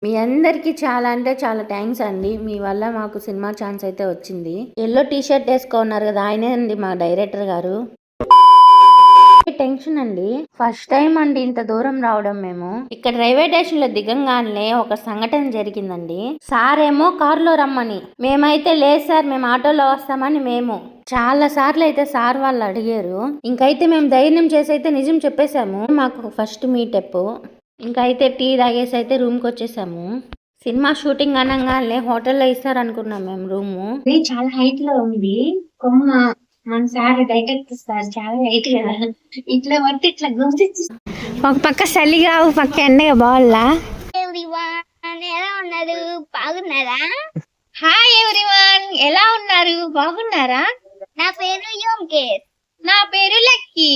మీ అందరికి చాలా అంటే చాలా థ్యాంక్స్ అండి. మీ వల్ల మాకు సినిమా ఛాన్స్ అయితే వచ్చింది. ఎల్లో టీ షర్ట్ వేసుకున్నారు కదా, ఆయనే అండి మా డైరెక్టర్ గారు. టెన్షన్ అండి, ఫస్ట్ టైం అండి ఇంత దూరం రావడం. మేము ఇక్కడ రైల్వే స్టేషన్ లో దిగంగానే ఒక సంఘటన జరిగిందండి. సార్ ఏమో కారులో రమ్మని, మేమైతే లేదు సార్ మేము ఆటోలో వస్తామని మేము చాలా సార్లు అయితే సార్ వాళ్ళు అడిగారు. ఇంకైతే మేము ధైర్యం చేసి అయితే నిజం చెప్పేశాము. మాకు ఫస్ట్ మీటప్. ఇంకా అయితే టీ తాగేసి అయితే రూమ్కి వచ్చేసాము. సినిమా షూటింగ్ అనగానే హోటల్లో ఇస్తారనుకున్నాం మేము రూము. చాలా హైట్ లో ఉంది కొమ్మ. మన సార్ డైరెక్ట్ సార్ చాలా హైట్ కదా, ఇట్లా పడితే ఇట్లా గుంజి ఒక పక్క చలిగా ఒక పక్క ఎండగా బాగుల్లా. ఎలా ఉన్నారు, బాగున్నారా? హాయ్ ఎవ్రీవన్, ఎలా ఉన్నారు, బాగున్నారా? నా పేరు యోంకేష్. నా పేరు లక్కీ.